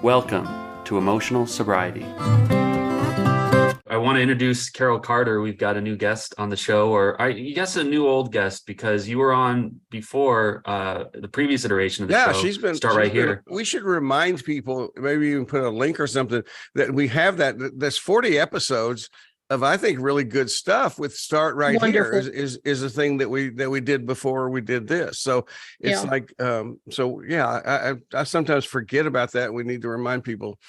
Welcome to Emotional Sobriety. I want to introduce Carol Carter. We've got a new guest on the show, or I guess a new old guest, because you were on before the previous iteration of the show. She's been here. We should remind people, maybe even put a link or something, that we have that's 40 episodes of, I think, really good stuff with Start Right Wonderful. Here is a thing that we did before we did this. So it's I sometimes forget about that. We need to remind people,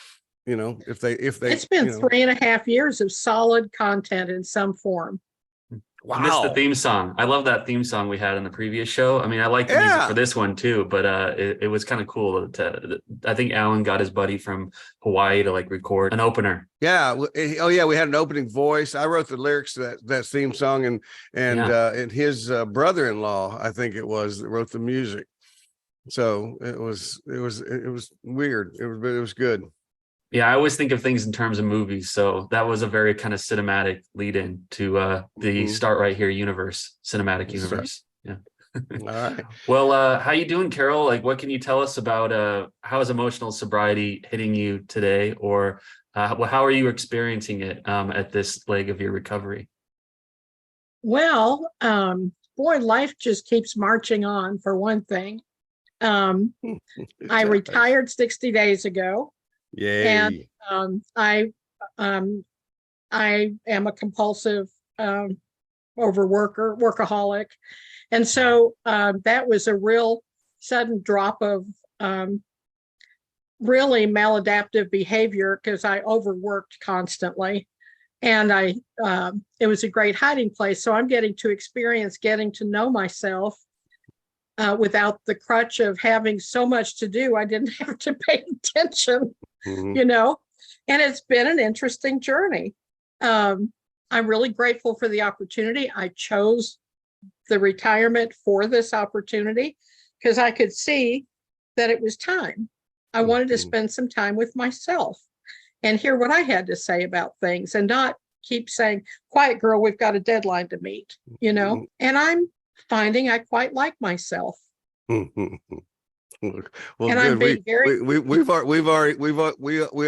if they it's been 3.5 years of solid content in some form. Wow. I missed the theme song. I love that theme song we had in the previous show. I mean, I like the music for this one too, but it was kind of cool I think Allen got his buddy from Hawaii to record an opener. Yeah. Oh yeah. We had an opening voice. I wrote the lyrics to that theme song, and his brother-in-law, I think it was, that wrote the music. So it was weird. It was good. Yeah, I always think of things in terms of movies. So that was a very kind of cinematic lead in to the Start Right Here universe, cinematic universe. Yeah. All right. Well, how you doing, Carol? What can you tell us about how is emotional sobriety hitting you today, or how are you experiencing it at this leg of your recovery? Well, boy, life just keeps marching on, for one thing. I retired 60 days ago. Yay. And I am a compulsive workaholic. And so that was a real sudden drop of really maladaptive behavior, because I overworked constantly. And it was a great hiding place. So I'm getting to experience getting to know myself without the crutch of having so much to do. I didn't have to pay attention. And it's been an interesting journey. I'm really grateful for the opportunity. I chose the retirement for this opportunity because I could see that it was time. I wanted to spend some time with myself and hear what I had to say about things, and not keep saying, quiet girl, we've got a deadline to meet, and I'm finding I quite like myself. Well, and good. We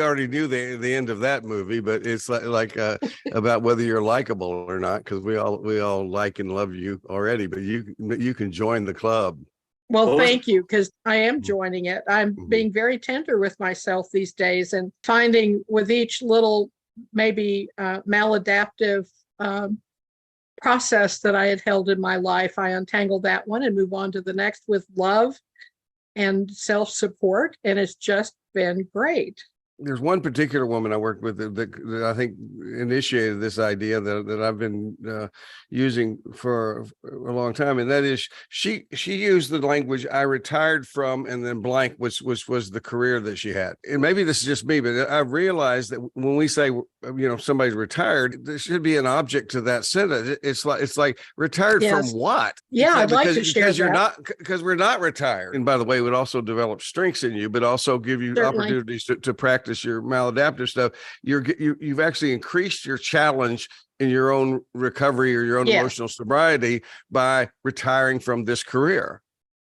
already knew the end of that movie, but it's like about whether you're likable or not, because we all like and love you already, but you can join the club. Well, thank you, because I am joining it. I'm being very tender with myself these days, and finding with each little maybe maladaptive process that I had held in my life, I untangle that one and move on to the next with love and self-support, and it's just been great. There's one particular woman I worked with that I think initiated this idea that I've been using for a long time, and that is she used the language, I retired from, and then blank was the career that she had. And maybe this is just me, but I realized that when we say somebody's retired, there should be an object to that sentence. It's like retired from what? Yeah, I'd like to share that. Because we're not retired. And by the way, it would also develop strengths in you, but also give you opportunities to practice your maladaptive stuff. You've actually increased your challenge in your own recovery or your own emotional sobriety by retiring from this career.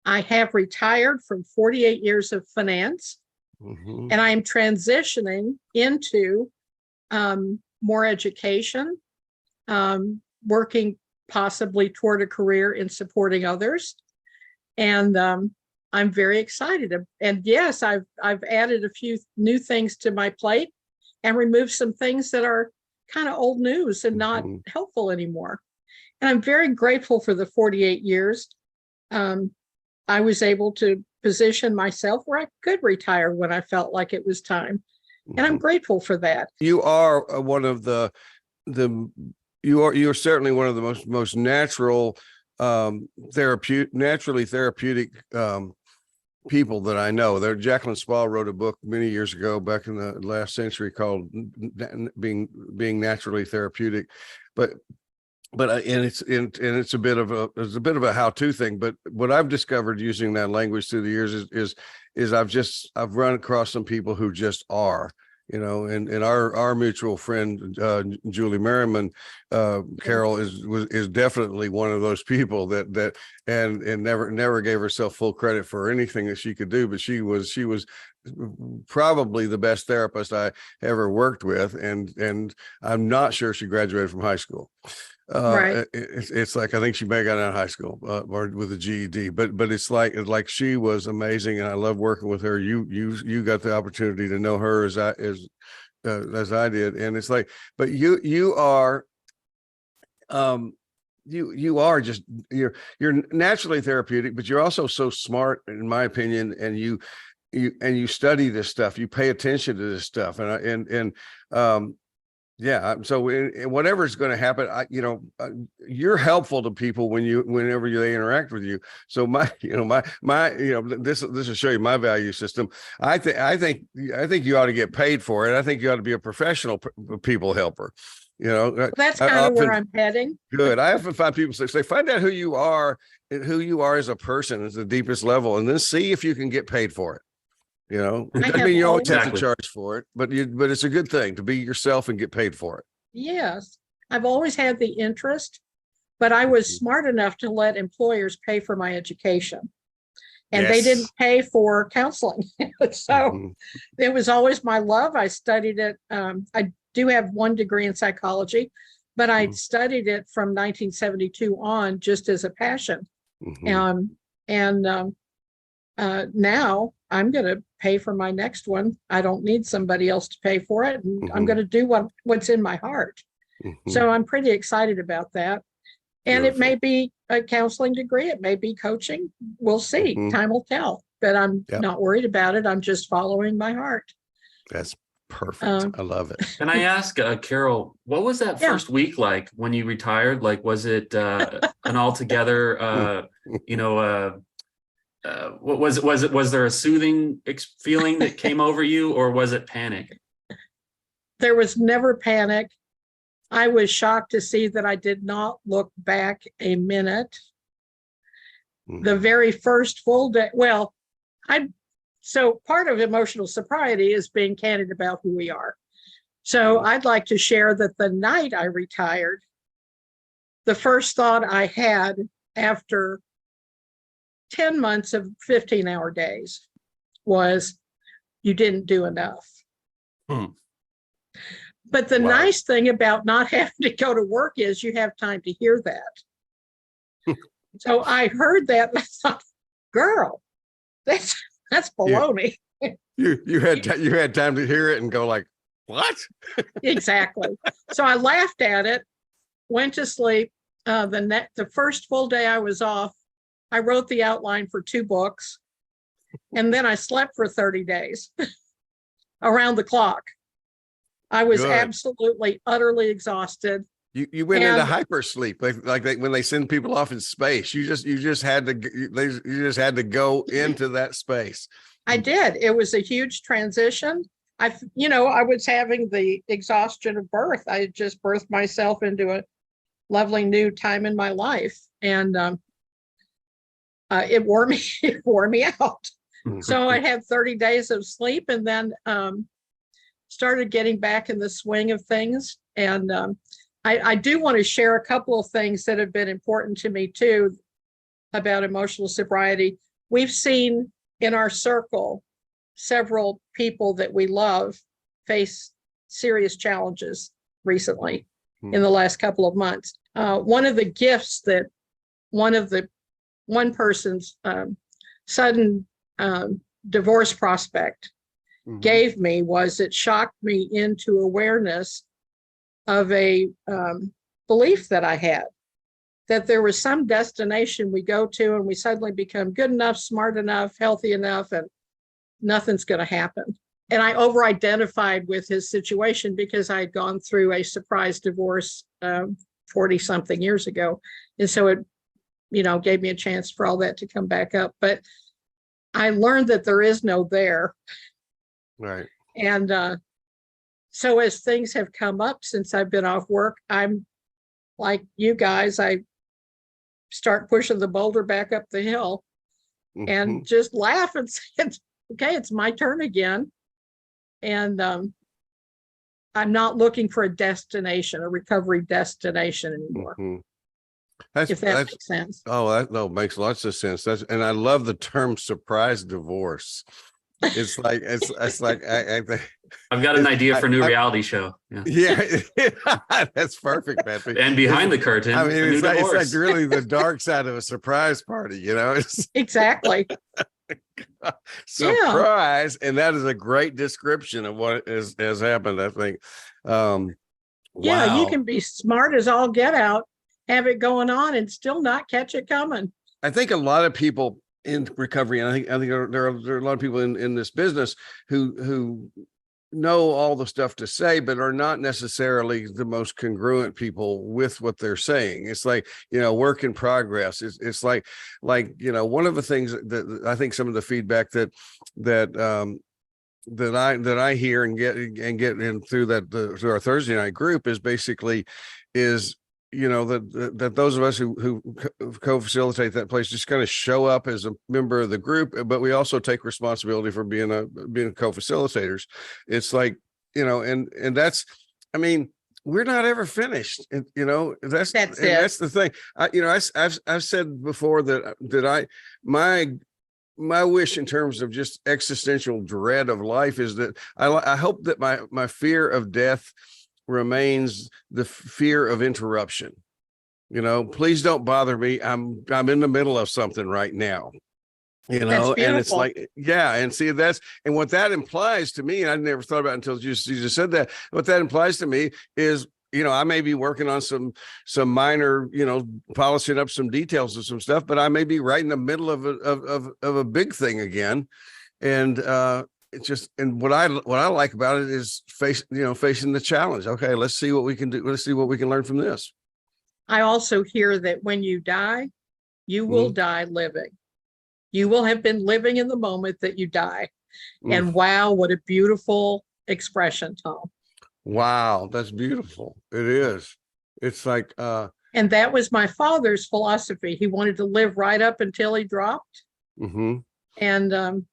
I have retired from 48 years of finance, and I am transitioning into more education, working possibly toward a career in supporting others. And I'm very excited. And yes, I've added a few new things to my plate and removed some things that are kind of old news and not helpful anymore. And I'm very grateful for the 48 years. I was able to position myself where I could retire when I felt like it was time. And I'm grateful for that. You are one of you're certainly one of the most natural, naturally therapeutic people that I know. Jacqueline Spall wrote a book many years ago, back in the last century, called being naturally therapeutic, and it's a bit of a how-to thing. But what I've discovered using that language through the years is I've run across some people who just are. And our mutual friend Julie Merriman, Carol is definitely one of those people that and never gave herself full credit for anything that she could do. But she was probably the best therapist I ever worked with, and I'm not sure she graduated from high school. Right. It's like, I think she may have got out of high school or with a GED, but it's like she was amazing, and I love working with her. You got the opportunity to know her as I did, and it's like, but you are you are just, you're naturally therapeutic, but you're also so smart, in my opinion, and you study this stuff, you pay attention to this stuff, yeah. So whatever is going to happen, you're helpful to people whenever they interact with you. So this will show you my value system. I think you ought to get paid for it. I think you ought to be a professional people helper. That's kind of where I'm heading. Good. I often find people say, find out who you are as a person, is the deepest level, and then see if you can get paid for it. It doesn't mean you always have to charge for it, but it's a good thing to be yourself and get paid for it. Yes, I've always had the interest, but I was smart enough to let employers pay for my education, and they didn't pay for counseling. So it was always my love. I studied it. I do have one degree in psychology, but I studied it from 1972 on just as a passion. Now I'm going to pay for my next one. I don't need somebody else to pay for it. And I'm going to do what's in my heart. So I'm pretty excited about that. And Beautiful. It may be a counseling degree. It may be coaching. We'll see. Time will tell. But I'm not worried about it. I'm just following my heart. That's perfect. I love it. Can I ask, Carol, what was that first week like when you retired? Like, was it an altogether, what was there a soothing feeling that came over you, or was it panic? There was never panic. I was shocked to see that I did not look back a minute. The very first full day, so part of emotional sobriety is being candid about who we are. So I'd like to share that the night I retired, the first thought I had after 10 months of 15-hour days was, you didn't do enough. But the nice thing about not having to go to work is you have time to hear that. So I heard that and I thought, girl, that's baloney. You had time to hear it and go like, what? Exactly. So I laughed at it, went to sleep. The first full day I was off, I wrote the outline for 2 books, and then I slept for 30 days around the clock. I was absolutely, utterly exhausted. You went into hypersleep, like when they send people off in space. You just had to go into that space. I did. It was a huge transition. I was having the exhaustion of birth. I had just birthed myself into a lovely new time in my life, and it wore me out. So I had 30 days of sleep, and then started getting back in the swing of things. And I do want to share a couple of things that have been important to me too about emotional sobriety. We've seen in our circle several people that we love face serious challenges recently in the last couple of months. One of the gifts that one person's sudden divorce prospect gave me was, it shocked me into awareness of a belief that I had, that there was some destination we go to and we suddenly become good enough, smart enough, healthy enough, and nothing's going to happen. And I over-identified with his situation because I had gone through a surprise divorce 40-something years ago. And so it, gave me a chance for all that to come back up. But I learned that there is no there. Right. And so as things have come up since I've been off work, I'm like you guys, I start pushing the boulder back up the hill and just laugh and say, okay, it's my turn again. And I'm not looking for a destination, a recovery destination anymore. if that makes sense. Oh, that no, makes lots of sense. And I love the term surprise divorce. It's like I think I've got an idea for a new reality show. Yeah, that's perfect, man. And behind the curtain, I mean, it's like really the dark side of a surprise party, It's Exactly. surprise, and that is a great description of what has happened, I think. Yeah, you Wow. can be smart as all get out, have it going on, and still not catch it coming. I think a lot of people in recovery, and I think there are a lot of people in this business who know all the stuff to say, but are not necessarily the most congruent people with what they're saying. It's like, work in progress. It's like, one of the things that I think some of the feedback that I hear and get in through through our Thursday night group is basically that those of us who co-facilitate that place just kind of show up as a member of the group, but we also take responsibility for being co-facilitators. It's like, and that's, I mean, we're not ever finished. That's the thing. I've said before that my wish in terms of just existential dread of life is that I hope that my fear of death remains the fear of interruption. Please don't bother me. I'm in the middle of something right now. And it's like, yeah, and see and what that implies to me, and I never thought about it until you just said that. What that implies to me is, I may be working on some minor, polishing up some details of some stuff, but I may be right in the middle of a big thing again, and it's just, and what I like about it is facing the challenge. Okay, let's see what we can do. Let's see what we can learn from this. I also hear that when you die, you will die living. You will have been living in the moment that you die. And wow, what a beautiful expression, Thom. Wow, that's beautiful. It is. It's like and that was my father's philosophy. He wanted to live right up until he dropped. And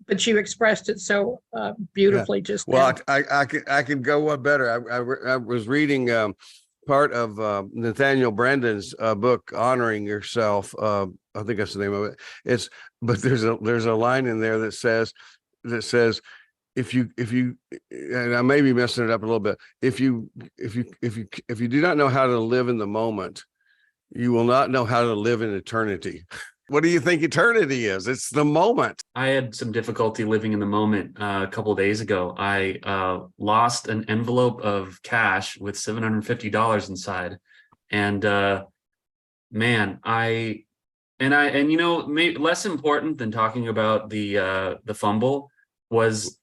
but you expressed it so beautifully just well now. I can go one better. I was reading part of Nathaniel Branden's book, Honoring Yourself. I think that's the name of it. But there's a line in there that says if you and I may be messing it up a little bit, if you do not know how to live in the moment, you will not know how to live in eternity. What do you think eternity is? It's the moment. I had some difficulty living in the moment a couple of days ago. I lost an envelope of cash with $750 inside, and man, less important than talking about the fumble was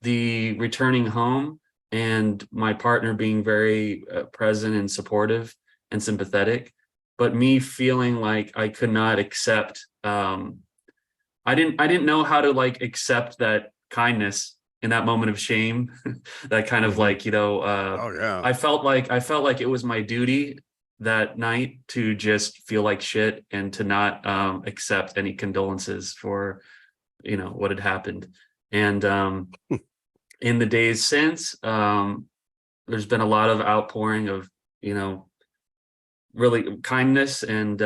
the returning home and my partner being very present and supportive and sympathetic. But me feeling like I could not accept, I didn't know how to accept that kindness in that moment of shame, that kind of I felt like it was my duty that night to just feel like shit and to not accept any condolences for, what had happened. And in the days since, there's been a lot of outpouring of, really kindness and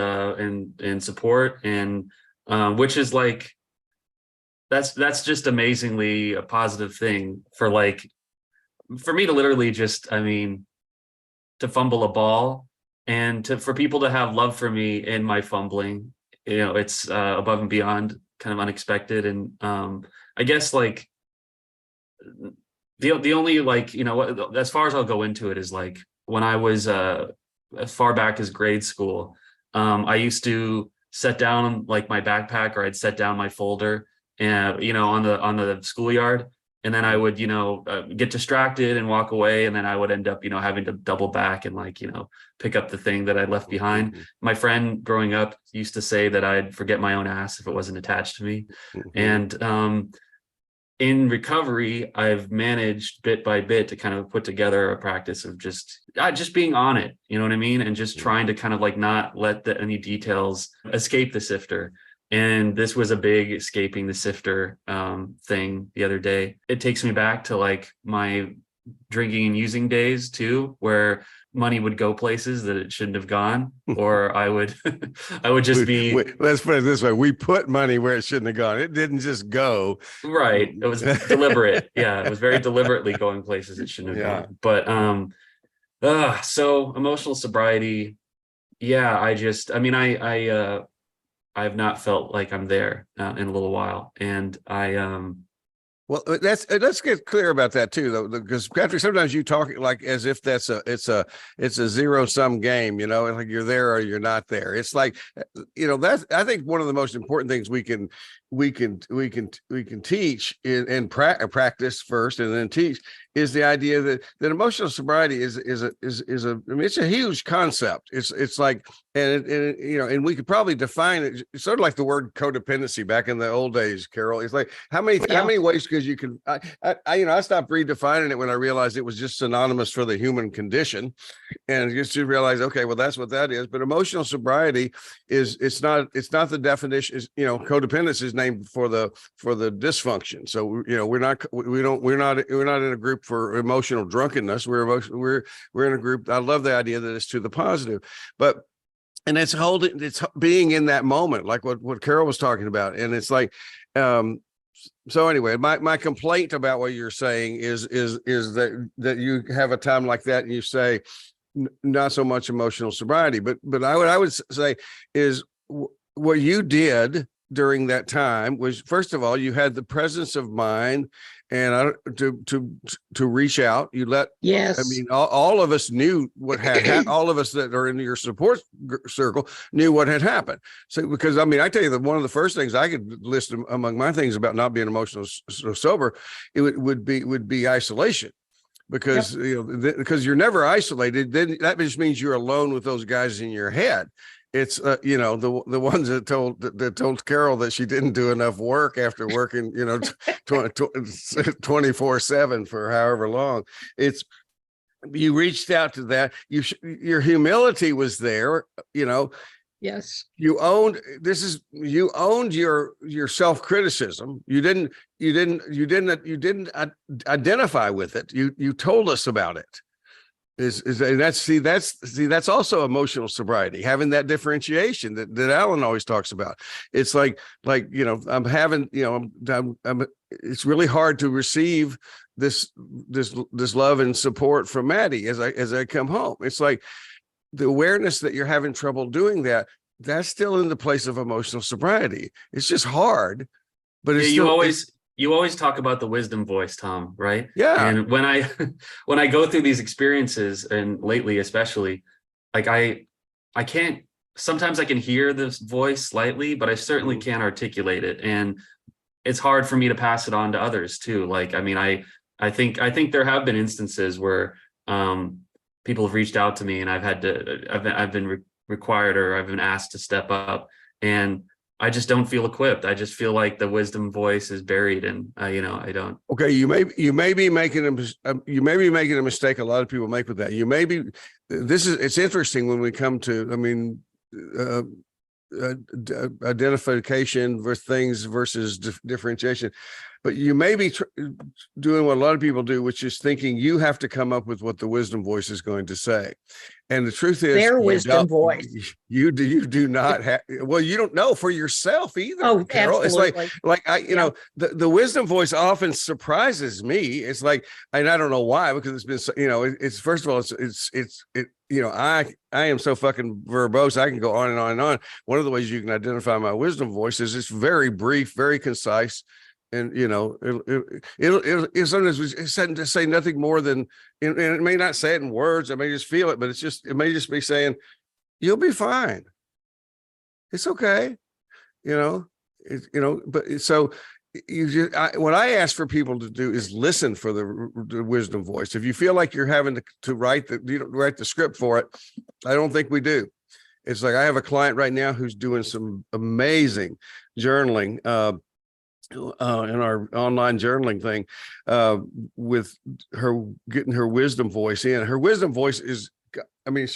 support, and which is that's just amazingly a positive thing for me to literally just, to fumble a ball and for people to have love for me in my fumbling. It's above and beyond, kind of unexpected. And I guess the only as far as I'll go into it is when I was as far back as grade school, I used to set down my backpack, or I'd set down my folder and on the schoolyard, and then I would get distracted and walk away, and then I would end up having to double back and pick up the thing that I left behind. My friend growing up used to say that I'd forget my own ass if it wasn't attached to me. And in recovery, I've managed bit by bit to kind of put together a practice of just being on it, you know what I mean? And just trying to kind of not let any details escape the sifter. And this was a big escaping the sifter thing the other day. It takes me back to my drinking and using days too, where money would go places that it shouldn't have gone, or I would I would just be let's put it this way. We put money where it shouldn't have gone. It didn't just go. right. It was deliberate. Yeah, it was very deliberately going places it shouldn't have Yeah. gone. But so emotional sobriety, yeah, I have not felt like I'm there in a little while. And Well, let's get clear about that too, though, because Patrick, sometimes you talk like as if it's a zero sum game, you know, like you're there or you're not there. It's like, you know, that's, I think one of the most important things we can teach and practice first and then teach is the idea that emotional sobriety is I mean, it's a huge concept. It's like, and you know, and we could probably define it sort of like the word codependency back in the old days, Carol. It's like how many ways, because you can, I stopped redefining it when I realized it was just synonymous for the human condition, and just to realize, okay, well, that's what that is. But emotional sobriety is, it's not the definition. Is, you know, codependency is named for the dysfunction. So, you know, we're not in a group for emotional drunkenness. We're in a group. I love the idea that it's to the positive, but. And it's being in that moment, like what Carol was talking about. And it's like, so anyway, my complaint about what you're saying is that you have a time like that and you say not so much emotional sobriety, but I would say is what you did during that time was, first of all, you had the presence of mind and to reach out. You let, Yes. I mean, all of us knew what had all of us that are in your support circle knew what had happened. So, because I mean, I tell you that one of the first things I could list among my things about not being emotional sober, it would be isolation. Because you know, because you're never isolated, then that just means you're alone with those guys in your head. It's you know, the ones that told Carol that she didn't do enough work after working, you know, 24/7 for however long. It's, you reached out to that. Your humility was there, you know. Yes. You owned your self-criticism. You didn't identify with it. You told us about it. That's also emotional sobriety, having that differentiation that Allen always talks about. It's like, you know, I'm having, you know, I'm it's really hard to receive this love and support from Maddie as I come home. It's like the awareness that you're having trouble doing that, that's still in the place of emotional sobriety. It's just hard, but it's you always talk about the wisdom voice, Thom, right? Yeah. And when I go through these experiences, and lately especially, like I can't, sometimes I can hear this voice slightly, but I certainly can't articulate it. And it's hard for me to pass it on to others too. Like, I mean, I think there have been instances where people have reached out to me and I've been required, or I've been asked to step up, and I just don't feel equipped. I just feel like the wisdom voice is buried, and you know, I don't. Okay, you may be making a mistake. A lot of people make with that. It's interesting when we come to, I mean, identification versus things versus differentiation. But you may be doing what a lot of people do, which is thinking you have to come up with what the wisdom voice is going to say. And the truth is, their wisdom voice. You do not have. Well, you don't know for yourself either. Oh, Carol. absolutely. It's like you know, the wisdom voice often surprises me. It's like, and I don't know why, because it's been, you know, it's first of all, it's you know, I am so fucking verbose. I can go on and on and on. One of the ways you can identify my wisdom voice is it's very brief, very concise. And, you know, it'll sometimes to say nothing more than, and it may not say it in words. I may just feel it, but it may just be saying, you'll be fine. It's okay. You know, but so what I ask for people to do is listen for the wisdom voice. If you feel like you're having to write the script for it, I don't think we do. It's like, I have a client right now who's doing some amazing journaling, in our online journaling thing, with her getting her wisdom voice in. Her wisdom voice is, I mean,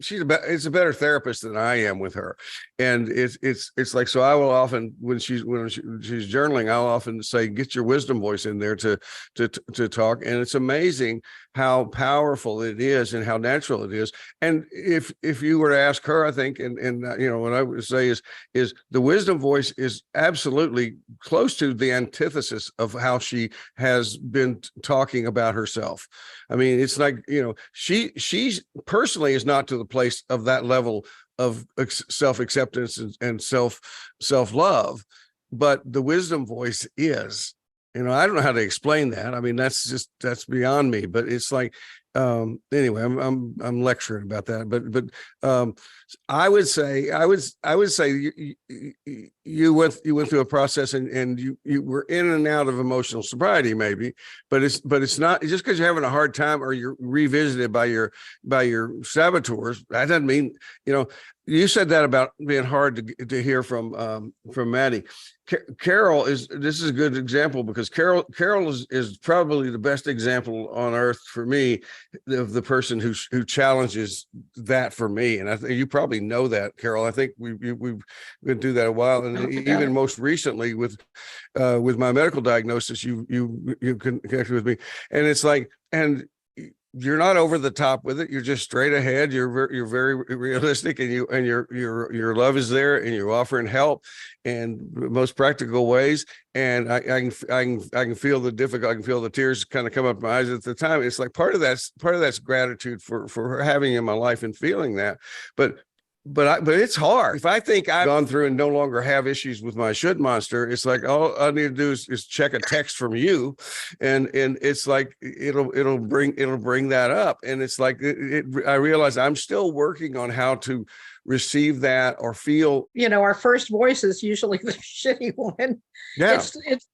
it's a better therapist than I am with her. And it's like, so I will often, when she's journaling, I'll often say, get your wisdom voice in there to talk. And it's amazing how powerful it is and how natural it is. And if you were to ask her, I think, and what I would say is the wisdom voice is absolutely close to the antithesis of how she has been talking about herself. I mean, it's like, she's personally is not to the place of that level of self-acceptance and self-love, but the wisdom voice is. I don't know how to explain that. I mean, that's beyond me, but it's like, anyway, I'm lecturing about that, but I would say you went through a process and you were in and out of emotional sobriety maybe, but it's not just because you're having a hard time or you're revisited by your saboteurs. That doesn't mean, you said that about being hard to hear from Maddie. Carol this is a good example, because Carol is probably the best example on earth for me of the person who challenges that for me. And I think you probably know that, Carol. I think we've been through that a while, and even most recently with my medical diagnosis, you connected with me, and it's like, and you're not over the top with it. You're just straight ahead. You're very realistic, and your love is there, and you're offering help in most practical ways. And I can feel the difficult. I can feel the tears kind of come up my eyes at the time. It's like part of that's gratitude for having in my life and feeling that, but it's hard. If I think I've gone through and no longer have issues with my should monster, it's like all I need to do is check a text from you, and it's like it'll bring that up, and it's like I realize I'm still working on how to receive that or feel. Our first voice is usually the shitty one. Yeah,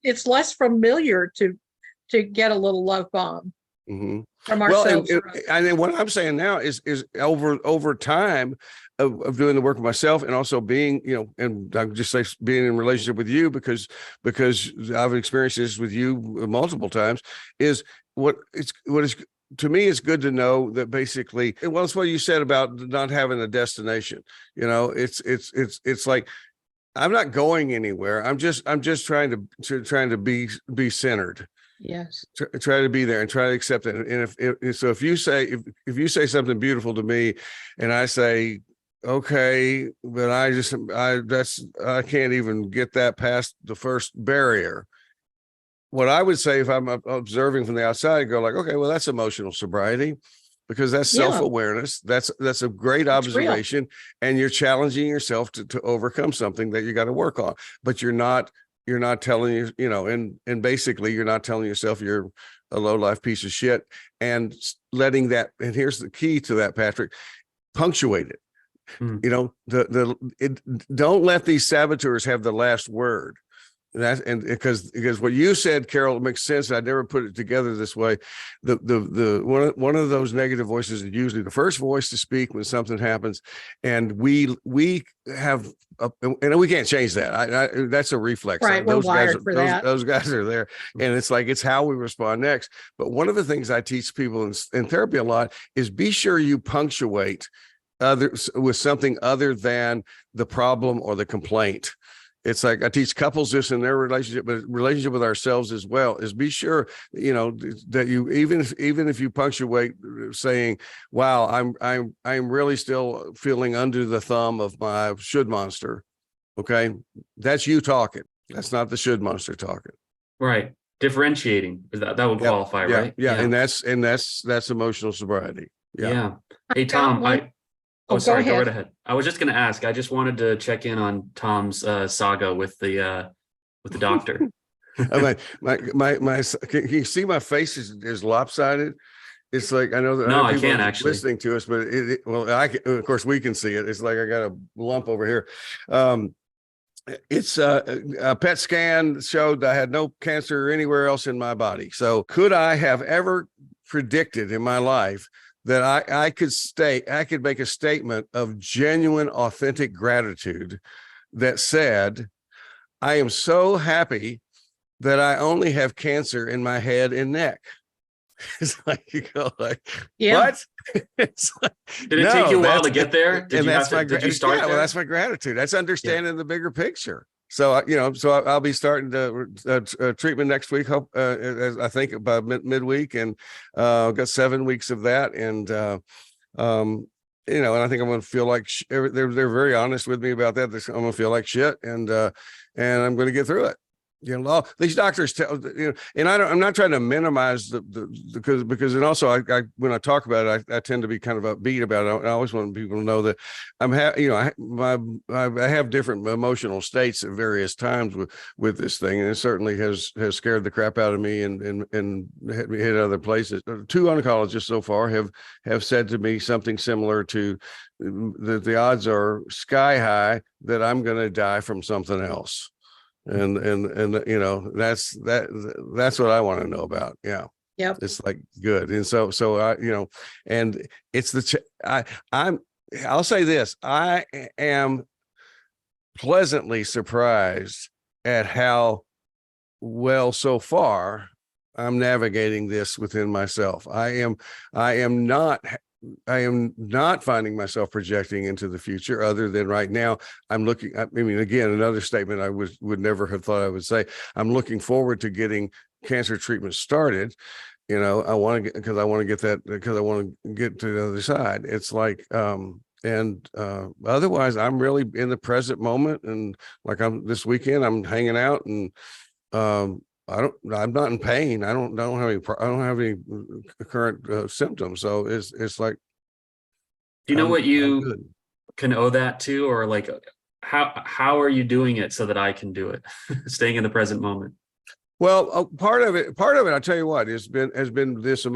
it's less familiar to get a little love bomb from ourselves. Well, and then what I'm saying now is over time of doing the work of myself, and also being, and I just say being in relationship with you, because I've experienced this with you multiple times, is what is to me, it's good to know that basically, well, it's what you said about not having a destination. It's like, I'm not going anywhere. I'm just trying to be centered. Yes. Try to be there and try to accept it. And if you say something beautiful to me, and I say, okay, but I can't even get that past the first barrier. What I would say, if I'm observing from the outside, go like, okay, well, that's emotional sobriety, because that's self-awareness. That's a great observation, and you're challenging yourself to overcome something that you got to work on, but you're not telling and basically you're not telling yourself you're a low-life piece of shit, and letting that, and here's the key to that, Patrick, punctuate it. Don't let these saboteurs have the last word. And because what you said, Carol, makes sense. I never put it together this way. The one of those negative voices is usually the first voice to speak when something happens, and we have and we can't change that. That's a reflex. Right, we're wired for that. Those guys are there, and it's how we respond next. But one of the things I teach people in therapy a lot is be sure you punctuate others with something other than the problem or the complaint. It's like I teach couples this in their relationship, but relationship with ourselves as well, is be sure, that you, even if you punctuate saying, wow, I'm really still feeling under the thumb of my should monster. Okay. That's you talking. That's not the should monster talking. Right. Differentiating. That would qualify, right? Yeah. And that's emotional sobriety. Yeah. Hey, Thom, go right ahead. I was just going to ask. I just wanted to check in on Tom's saga with the doctor. Can you see my face is lopsided? It's like, I know that no, I can't actually listening to us, but of course we can see it. It's like I got a lump over here. It's a PET scan showed I had no cancer anywhere else in my body. So could I have ever predicted in my life that I could make a statement of genuine, authentic gratitude that said, I am so happy that I only have cancer in my head and neck? It's like you go like, Yeah. what? It's like, Did it take you a while to that's- get there? Did and you that's have to, did you start well, there? that's my gratitude. That's understanding the bigger picture. So, I'll be starting to treatment next week. Hope, as I think about midweek, and I've got 7 weeks of that. And, and I think I'm going to feel like they're very honest with me about that. I'm going to feel like shit, and I'm going to get through it. These doctors tell, and I'm not trying to minimize because and also I when I talk about it, I tend to be kind of upbeat about it. I always want people to know that I have different emotional states at various times with this thing, and it certainly has scared the crap out of me and hit other places. 2 oncologists so far have said to me something similar to that the odds are sky high that I'm going to die from something else. And that's what I want to know about. Yeah. Yep. It's like good. And so I, and it's I'll say this, I am pleasantly surprised at how well so far I'm navigating this within myself. I am not finding myself projecting into the future, other than right now I'm looking. I mean, again, another statement I would never have thought I would say. I'm looking forward to getting cancer treatment started. I want to because I want to get that, because I want to get to the other side. It's like, otherwise I'm really in the present moment. And like this weekend, I'm hanging out, and I'm not in pain. I don't have any current symptoms. So it's like, Do you know what I'm you good. can owe that to, or like how are you doing it so that I can do it? Staying in the present moment. Well, part of it, I'll tell you what, has been this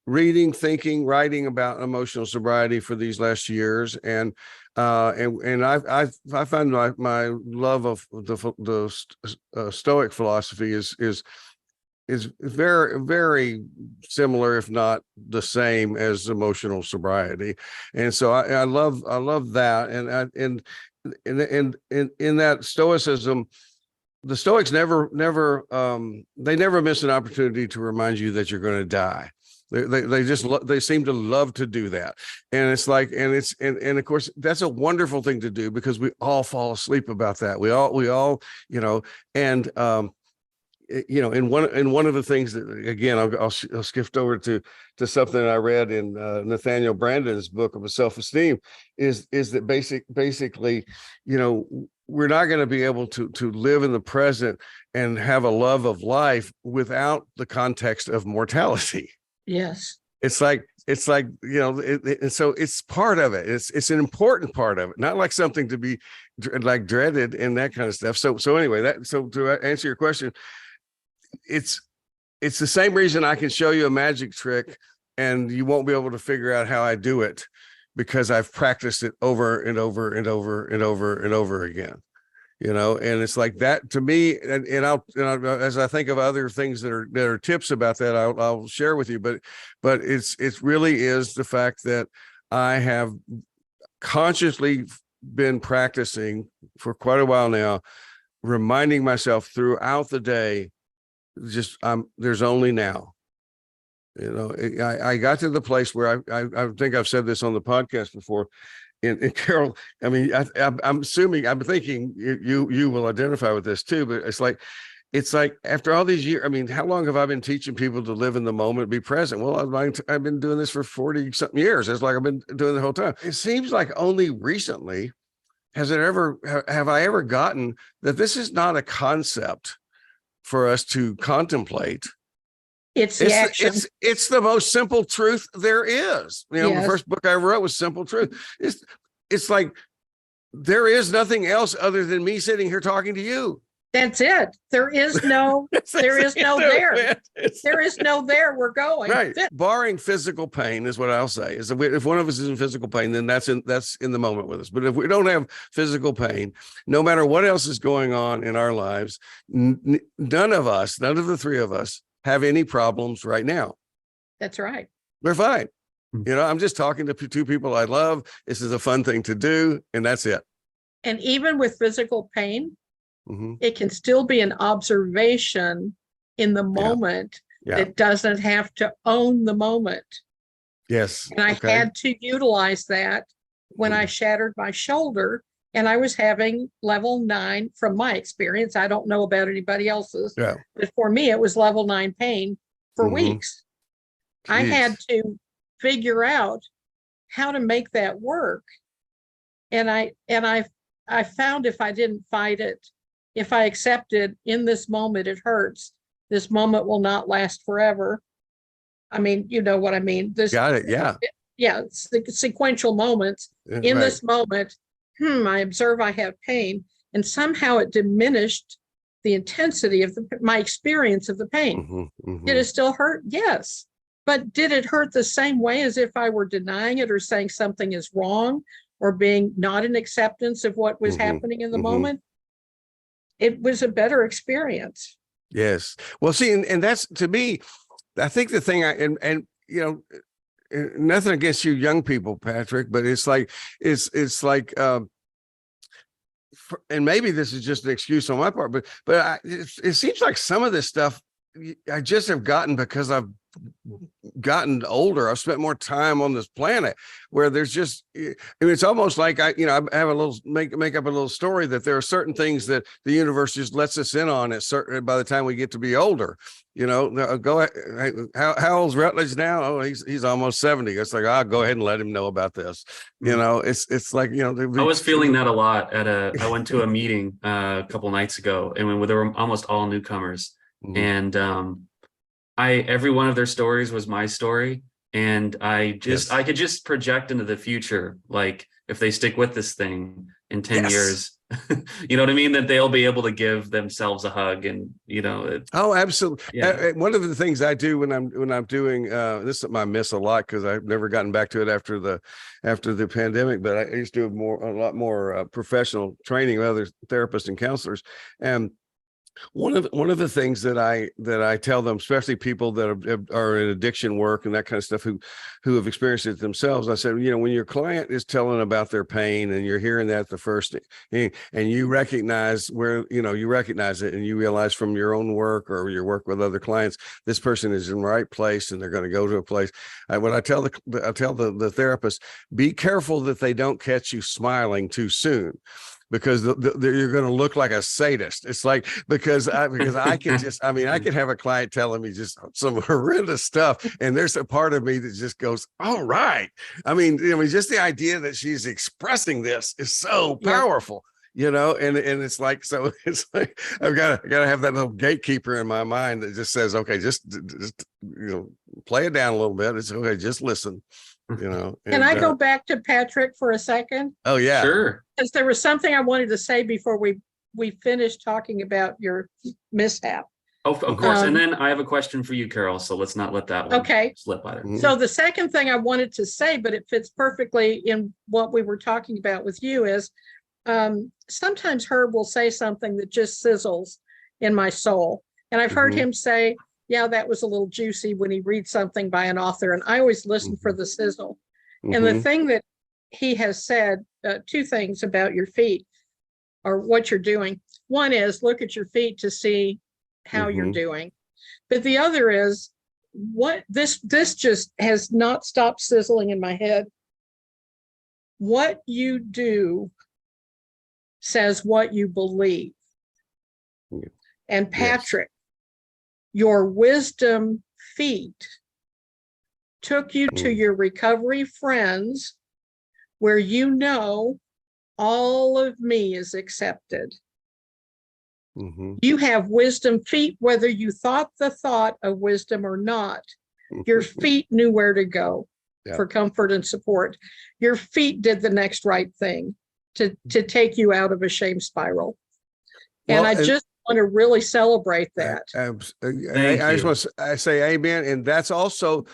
reading, thinking, writing about emotional sobriety for these last years. And I find my love of the Stoic philosophy is very, very similar, if not the same, as emotional sobriety. And so I love that. And in that Stoicism, the Stoics never miss an opportunity to remind you that you're going to die. They seem to love to do that. And it's like, and of course that's a wonderful thing to do, because we all fall asleep about that. We all, and in one of the things that, again, I'll skip over to something I read in Nathaniel Brandon's book of self-esteem, is that basically, we're not going to be able to live in the present and have a love of life without the context of mortality. Yes. It's like, and so it's part of it. It's an important part of it, not like something to be like dreaded and that kind of stuff. So anyway, so to answer your question, it's the same reason I can show you a magic trick and you won't be able to figure out how I do it, because I've practiced it over and over and over and over and over again. And it's like that to me. And I'll as I think of other things that are tips about that, I'll share with you. But it really is the fact that I have consciously been practicing for quite a while now, reminding myself throughout the day, there's only now. I got to the place where I think I've said this on the podcast before. And Carol, I mean, I'm thinking you will identify with this too. But it's like after all these years, I mean, how long have I been teaching people to live in the moment, be present? Well, I've been doing this for 40 something years. It's like I've been doing the whole time. It seems like only recently have I ever gotten that this is not a concept for us to contemplate. It's the action. It's the most simple truth there is. Yes. The first book I ever wrote was Simple Truth. It's like there is nothing else other than me sitting here talking to you. That's it. There is no there. There is no there. We're going. Right. Barring physical pain is what I'll say. Is if one of us is in physical pain, then that's in the moment with us. But if we don't have physical pain, no matter what else is going on in our lives, none of the 3 of us have any problems right now. That's right. We're fine. I'm just talking to 2 people I love. This is a fun thing to do, and that's it. And even with physical pain, mm-hmm. It can still be an observation in the moment Yeah. It doesn't have to own the moment. Yes. And I had to utilize that when I shattered my shoulder and I was having level 9 from my experience. I don't know about anybody else's, Yeah. but for me, it was level 9 pain for weeks. I had to figure out how to make that work. And I found if I didn't fight it, if I accepted in this moment, it hurts. This moment will not last forever. I mean, you know what I mean? Got it. Yeah. Yeah, it's the sequential moments. In this moment, I observe I have pain, and somehow it diminished the intensity of my experience of the pain. Did it still hurt? Yes. But did it hurt the same way as if I were denying it or saying something is wrong or being not in acceptance of what was happening in the moment? It was a better experience. Yes. Well, see, and that's, to me, I think the thing and you know, nothing against you young people, Patrick, but it's like, and maybe this is just an excuse on my part, but it seems like some of this stuff I just have gotten because I've gotten older. I've spent more time on this planet where there's just, it's almost like I have a little, make up a little story that there are certain things that the universe just lets us in on at certain, by the time we get to be older, go ahead. How old's Rutledge now? Oh, he's almost 70. It's like, I'll go ahead and let him know about this. It's like, I was feeling that a lot I went to a meeting a couple nights ago, and there were almost all newcomers. And every one of their stories was my story, and I could just project into the future, like if they stick with this thing in 10 years, you know what I mean, that they'll be able to give themselves a hug, and oh, absolutely. One of the things I do when I'm doing this, I miss a lot because I've never gotten back to it after the pandemic, but I used to do a lot more professional training with other therapists and counselors. And one of the things that I tell them, especially people that are in addiction work and that kind of stuff, who have experienced it themselves, I said, when your client is telling about their pain and you're hearing that the first, and you recognize you recognize it, and you realize from your own work or your work with other clients, this person is in the right place and they're going to go to a place. When I tell the therapist, be careful that they don't catch you smiling too soon, because you're going to look like a sadist. It's like, because I can just, I could have a client telling me just some horrendous stuff, and there's a part of me that just goes, all right. Just the idea that she's expressing this is so powerful, and it's like, so it's like, I've got to have that little gatekeeper in my mind that just says, okay, just play it down a little bit. It's okay. Just listen. Can I go back to Patrick for a second? Oh yeah, sure. Because there was something I wanted to say before we finished talking about your mishap. Oh, of course. And then I have a question for you, Carol. So let's not let that one slip either. So the second thing I wanted to say, but it fits perfectly in what we were talking about with you, is sometimes Herb will say something that just sizzles in my soul. And I've heard him say, yeah, that was a little juicy when he reads something by an author. And I always listen for the sizzle. And the thing that he has said, two things about your feet or what you're doing. One is look at your feet to see how you're doing. But the other is what this just has not stopped sizzling in my head. What you do says what you believe. And Patrick, your wisdom feet took you to your recovery friends where all of me is accepted. You have wisdom feet, whether you thought the thought of wisdom or not. Your feet knew where to go for comfort and support. Your feet did the next right thing to take you out of a shame spiral. And I just want to really celebrate that. I just want to say amen. And that's also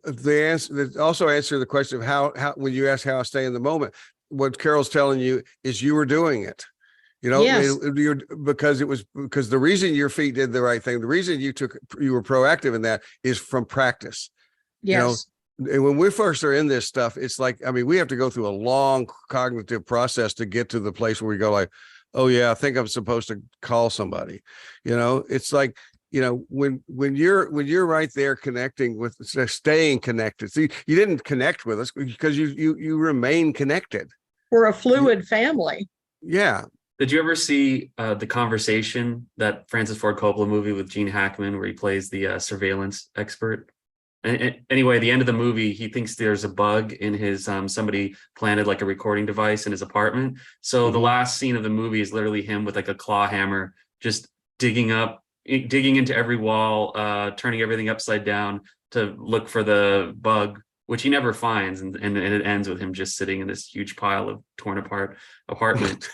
the answer. That also answer the question of how when you ask how I stay in the moment, what Carol's telling you is you were doing it. Because the reason your feet did the right thing, the reason you were proactive in that is from practice. Yes. And when we first are in this stuff, it's like, we have to go through a long cognitive process to get to the place where we go like, oh yeah, I think I'm supposed to call somebody. It's like, when you're right there connecting with, staying connected. See, you didn't connect with us because you remain connected. We're a fluid family. Yeah. Did you ever see The Conversation, that Francis Ford Coppola movie with Gene Hackman, where he plays the surveillance expert? And anyway, the end of the movie, he thinks there's a bug in his somebody planted like a recording device in his apartment. So the last scene of the movie is literally him with like a claw hammer, just digging into every wall, turning everything upside down to look for the bug, which he never finds, and it ends with him just sitting in this huge pile of torn apart apartment.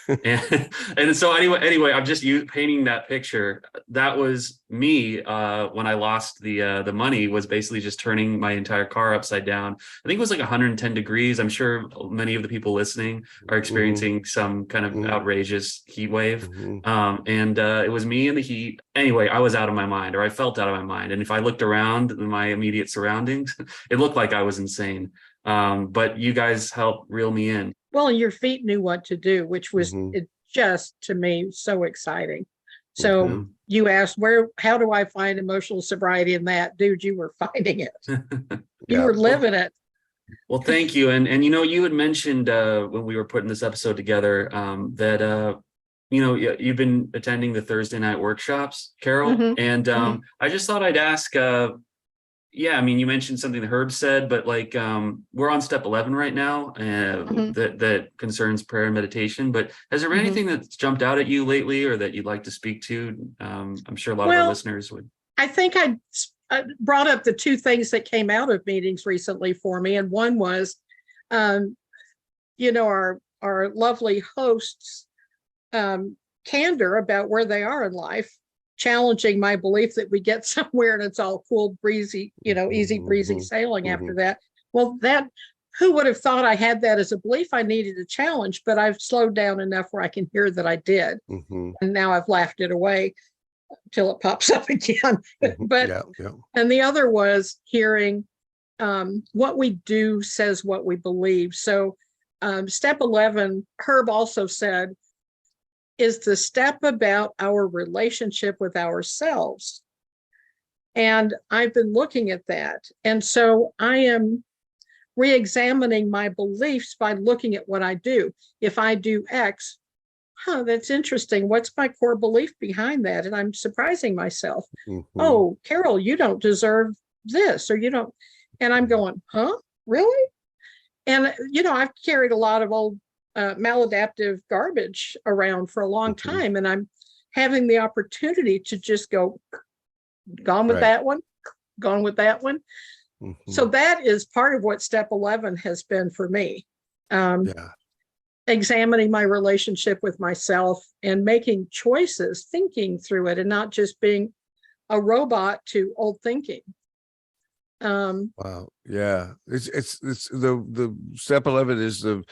and so anyway, I'm just painting that picture. That was me when I lost the money, was basically just turning my entire car upside down. I think it was like 110 degrees. I'm sure many of the people listening are experiencing some kind of outrageous heat wave. And it was me in the heat. Anyway, I was out of my mind, or I felt out of my mind. And if I looked around in my immediate surroundings, it looked like I was insane. But you guys helped reel me in. Well, and your feet knew what to do, which was it just, to me, so exciting. So you asked, how do I find emotional sobriety in that? Dude, you were finding it. You were living it. Well, thank you. And you had mentioned when we were putting this episode together that you've been attending the Thursday night workshops, Carol. And I just thought I'd ask, you mentioned something that Herb said, but like we're on step 11 right now that concerns prayer and meditation. But has there been anything that's jumped out at you lately, or that you'd like to speak to? I'm sure a lot of our listeners would. I think I brought up the two things that came out of meetings recently for me. And one was, our lovely hosts' candor about where they are in life, challenging my belief that we get somewhere and it's all cool, breezy, easy breezy sailing after that. Well, who would have thought I had that as a belief I needed to challenge, but I've slowed down enough where I can hear that I did. And now I've laughed it away till it pops up again. But and the other was hearing what we do says what we believe. So step 11, Herb also said, is the step about our relationship with ourselves. And I've been looking at that. And so I am re-examining my beliefs by looking at what I do. If I do X, that's interesting. What's my core belief behind that? And I'm surprising myself. Oh, Carol, you don't deserve this, or you don't. And I'm going, really? And, I've carried a lot of old maladaptive garbage around for a long time. And I'm having the opportunity to just go, gone with that one, gone with that one. So that is part of what step 11 has been for me. Examining my relationship with myself and making choices, thinking through it, and not just being a robot to old thinking. Wow. Yeah. It's the step 11 is the,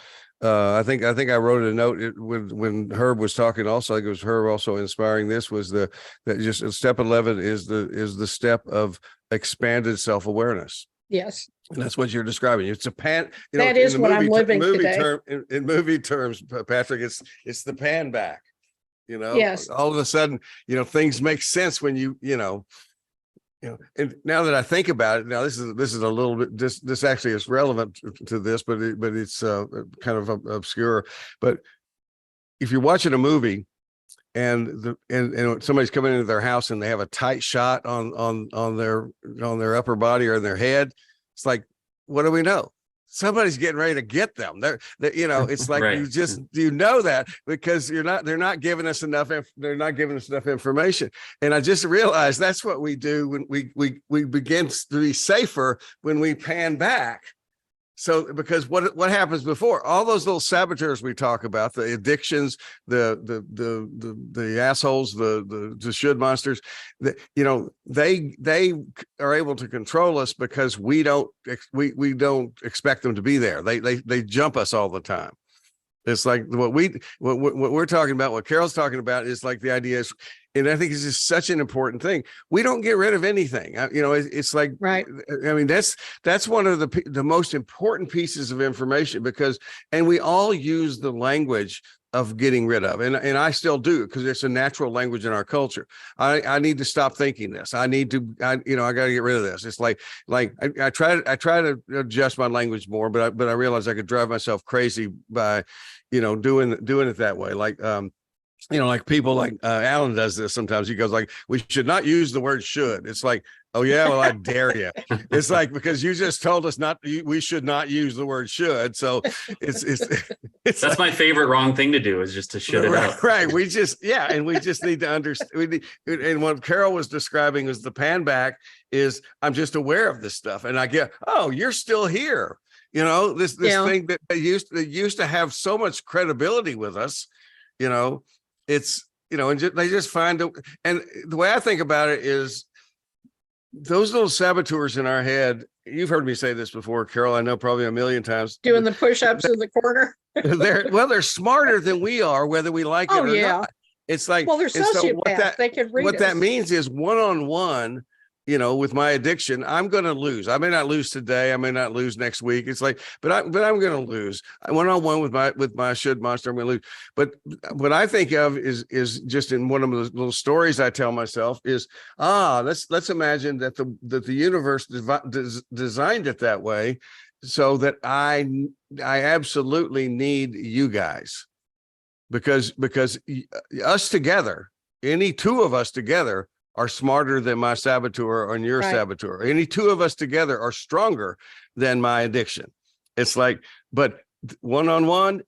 I think I wrote a note when Herb was talking. Also, I think it was Herb also inspiring this, was that just step 11 is the step of expanded self-awareness. Yes. And that's what you're describing. It's a pan. That is what I'm living today. In movie terms, Patrick, it's the pan back. Yes. All of a sudden, things make sense when and now that I think about it, now this is a little bit, this actually is relevant to this, but it's kind of obscure. But if you're watching a movie and somebody's coming into their house and they have a tight shot on their upper body or their head, it's like, what do we know? Somebody's getting ready to get them. It's like you know that because they're not giving us enough information. And I just realized that's what we do when we begin to be safer when we pan back. So because what happens before all those little saboteurs we talk about, the addictions, the assholes, the should monsters, they are able to control us because we don't expect them to be there. They jump us all the time. It's like what we're talking about, what Carol's talking about is like the idea is, and I think it's just such an important thing. We don't get rid of anything. It's like, right. I mean, that's one of the most important pieces of information and we all use the language of getting rid of. And I still do, because it's a natural language in our culture. I need to stop thinking this. I got to get rid of this. It's like I try to adjust my language more, but I realize I could drive myself crazy by, doing it that way. Like people like Allen does this sometimes. He goes like, we should not use the word should. It's like, oh yeah, well, I dare you. It's like, because you just told us we should not use the word should. So it's That's like, my favorite wrong thing to do, is just to shut it up. right. And we just need to understand. And what Carol was describing is the pan back is, I'm just aware of this stuff. And I get, oh, you're still here. This thing that used to have so much credibility with us, it's, and they just find it. And the way I think about it is, those little saboteurs in our head, you've heard me say this before, Carol, I know probably a million times. Doing the push-ups in the corner. They're smarter than we are, whether we like it or not. It's like, well, they're sociopaths. They can read what us. that means is one-on-one, with my addiction, I'm going to lose. I may not lose today. I may not lose next week. It's like, but I'm going to lose. One-on-one with my should monster, I'm going to lose. But what I think of is just in one of those little stories I tell myself is, let's imagine that the universe designed it that way, so that I absolutely need you guys, because us together, any two of us together, are smarter than my saboteur and your saboteur. Any two of us together are stronger than my addiction. It's like, but one-on-one,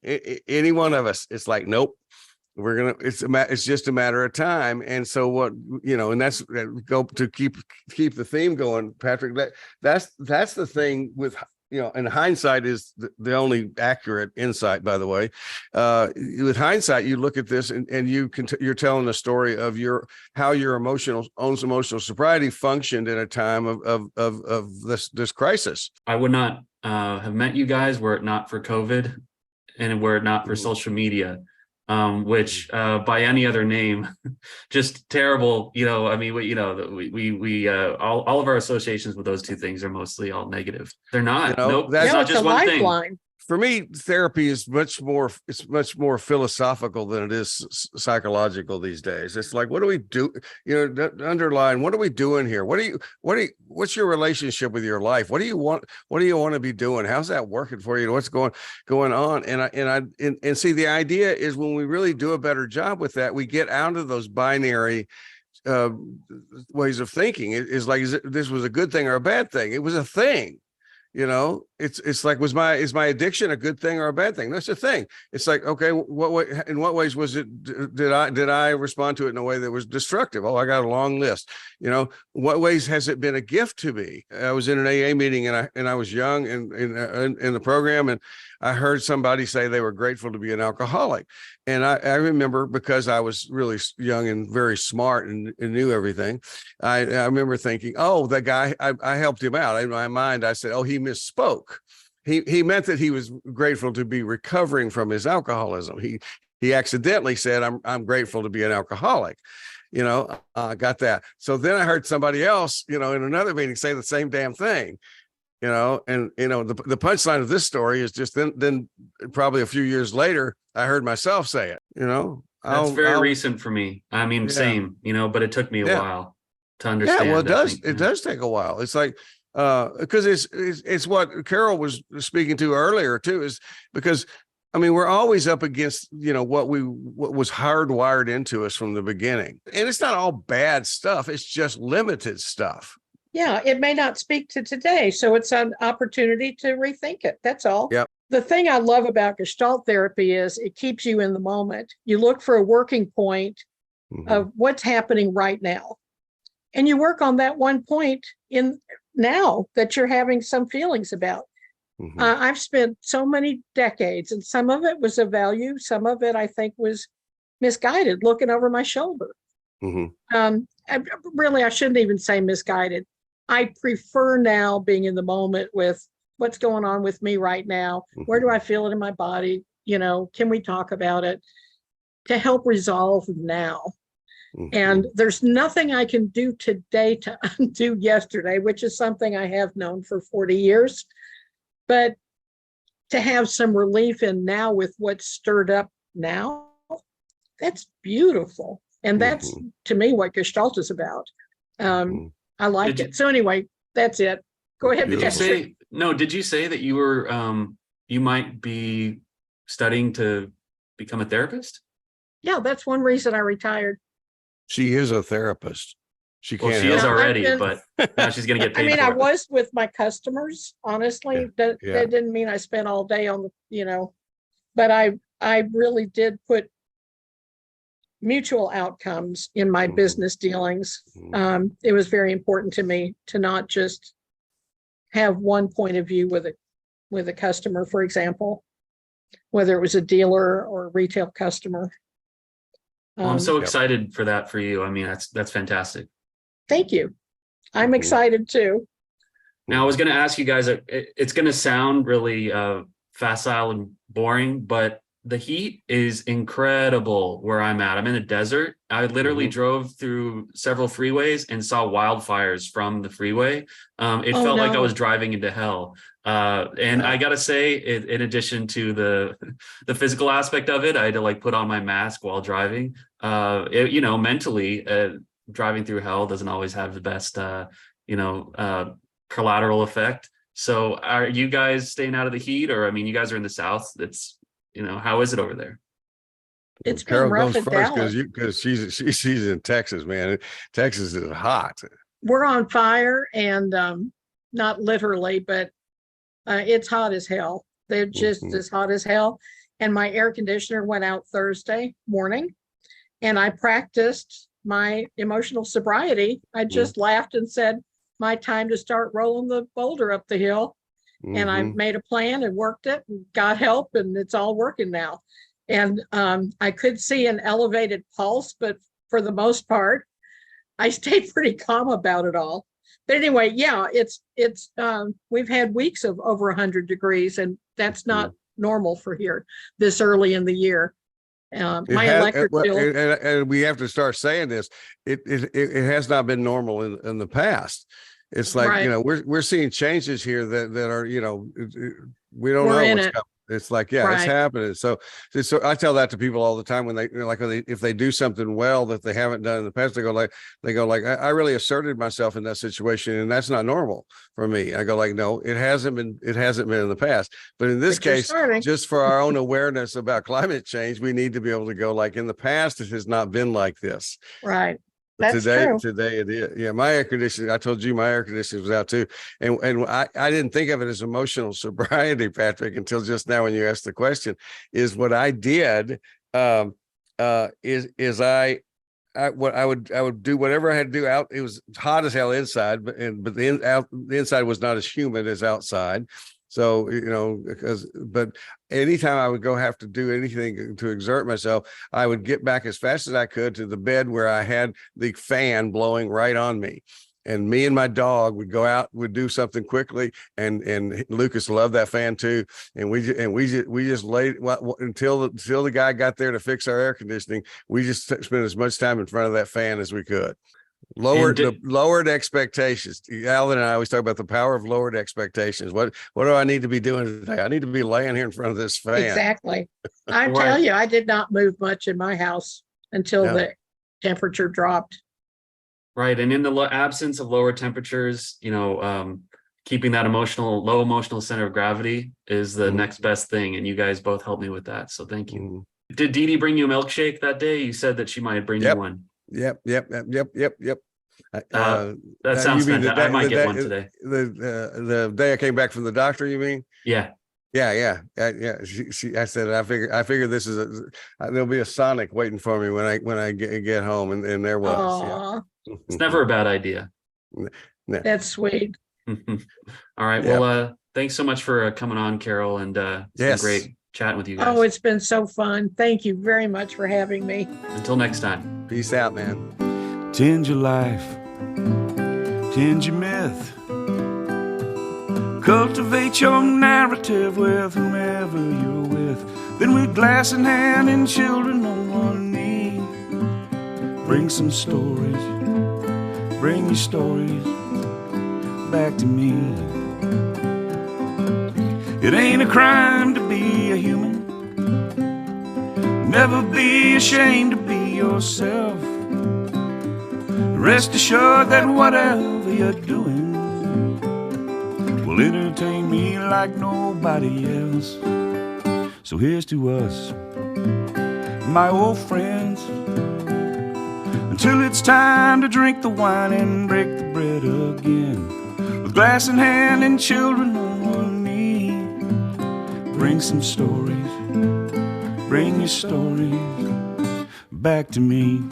any one of us, it's like, nope, it's just a matter of time. And so what, and that's go to keep the theme going, Patrick, that's the thing with, and hindsight is the only accurate insight, by the way. With hindsight, you look at this and you're telling the story of how your emotional sobriety functioned in a time of this crisis. I would not have met you guys were it not for COVID, and were it not for social media, which by any other name, just terrible. All of our associations with those two things are mostly all negative. They're not. Nope. That's not just one thing. For me, therapy is much more philosophical than it is psychological these days. It's like, what do we do? Underline, what are we doing here? What's your relationship with your life? What do you want? What do you want to be doing? How's that working for you? What's going on? And see, the idea is, when we really do a better job with that, we get out of those binary ways of thinking. It's like, this was a good thing or a bad thing? It was a thing. It's like, is my addiction a good thing or a bad thing? That's a thing. It's like, okay, in what ways was it, did I respond to it in a way that was destructive? Oh, I got a long list. What ways has it been a gift to me? I was in an AA meeting, and I was young and in the program, and I heard somebody say they were grateful to be an alcoholic. And I remember, because I was really young and very smart and knew everything, I remember thinking, oh, that guy, I helped him out. In my mind, I said, oh, he misspoke. He meant that he was grateful to be recovering from his alcoholism. He accidentally said, I'm grateful to be an alcoholic. Got that. So then I heard somebody else, in another meeting, say the same damn thing. The punchline of this story is just then probably a few years later, I heard myself say it. That's very recent for me. I mean, same, but it took me a while to understand. Yeah, well, it does take a while. It's like, because it's what Carol was speaking to earlier too, is because, I mean, we're always up against, what was hardwired into us from the beginning. And it's not all bad stuff. It's just limited stuff. Yeah, it may not speak to today. So it's an opportunity to rethink it. That's all. Yep. The thing I love about Gestalt therapy is it keeps you in the moment. You look for a working point of what's happening right now. And you work on that one point in now that you're having some feelings about. I've spent so many decades, and some of it was of value. Some of it, I think, was misguided, looking over my shoulder. I shouldn't even say misguided. I prefer now being in the moment with what's going on with me right now. Where do I feel it in my body? Can we talk about it to help resolve now? And there's nothing I can do today to undo yesterday, which is something I have known for 40 years. But to have some relief in now with what's stirred up now, that's beautiful. And that's to me what Gestalt is about. I like Did you- it. So anyway, that's it. Go ahead, Did you Patrick. say no? Did you say that you were you might be studying to become a therapist? Yeah, that's one reason I retired. She is a therapist. She Well, can't she is help it. already, been- but now she's going to get I paid mean, for I it. was with my customers, honestly. That yeah. that didn't mean I spent all day on the, but I really did put mutual outcomes in my business dealings. It was very important to me to not just have one point of view with a customer, for example, whether it was a dealer or a retail customer. Well, I'm so Yep. excited for that for you. I mean, that's fantastic. Thank you. I'm excited too. Now, I was going to ask you guys, it's going to sound really facile and boring, but the heat is incredible where I'm at. I'm in a desert. I literally drove through several freeways and saw wildfires from the freeway. It Oh, felt like I no. was driving into hell. And I got to say, in addition to the physical aspect of it, I had to like put on my mask while driving. Mentally, driving through hell doesn't always have the best, collateral effect. So are you guys staying out of the heat? Or, I mean, you guys are in the South. How is it over there? It's been Carol rough goes at first Dallas. because she's in Texas, man. Texas is hot. We're on fire, and not literally, but it's hot as hell. They're just as hot as hell. And my air conditioner went out Thursday morning, and I practiced my emotional sobriety. I just laughed and said, my time to start rolling the boulder up the hill. And I made a plan and worked it and got help, and it's all working now. And I could see an elevated pulse, but for the most part, I stayed pretty calm about it all. But anyway, yeah, it's we've had weeks of over 100 degrees, and that's not normal for here this early in the year. My electric bill. And we have to start saying this. It has not been normal in the past. It's like, Right. we're seeing changes here that are, we don't We're know in what's it. coming. It's like, yeah, it's Right. happening. So I tell that to people all the time when they, if they do something well that they haven't done in the past, they go like, I really asserted myself in that situation, and that's not normal for me. I go like, no, it hasn't been in the past. But in this But you're case, starting. just for our own awareness about climate change, we need to be able to go like, in the past, it has not been like this. Right. But That's today true. it is. Yeah, my air conditioning, I told you my air conditioning was out too. And I didn't think of it as emotional sobriety, Patrick, until just now when you asked the question. Is what I did I would do whatever I had to do out. It was hot as hell inside, but the inside was not as humid as outside. So, but anytime I would go have to do anything to exert myself, I would get back as fast as I could to the bed where I had the fan blowing right on me. And me and my dog would go out, would do something quickly. And Lucas loved that fan too. And we just laid until the guy got there to fix our air conditioning. We just spent as much time in front of that fan as we could. Lowered expectations. Allen and I always talk about the power of lowered expectations. What do I need to be doing today? I need to be laying here in front of this fan. Exactly. I Right. tell you, I did not move much in my house until the temperature dropped. Right. And in the absence of lower temperatures, keeping that low emotional center of gravity is the next best thing. And you guys both helped me with that. So thank you. Did Dee Dee bring you a milkshake that day? You said that she might bring you one. Yep. That sounds fantastic. I might get one today. The day I came back from the doctor, you mean? Yeah. Yeah. I said, I figure this is there'll be a Sonic waiting for me when I get home, and there was. Aw, It's never a bad idea. that's sweet. All right. Yep. Well, thanks so much for coming on, Carol. And it's been great chatting with you guys. Oh, it's been so fun. Thank you very much for having me. Until next time. Peace out, man. Tend your life, tend your myth. Cultivate your narrative with whomever you're with. Then with glass in hand and children on one knee, bring some stories, bring your stories back to me. It ain't a crime to be a human. Never be ashamed to be yourself. Rest assured that whatever you're doing will entertain me like nobody else. So here's to us, my old friends, until it's time to drink the wine and break the bread again. With glass in hand and children on one knee, bring some stories, bring your stories back to me.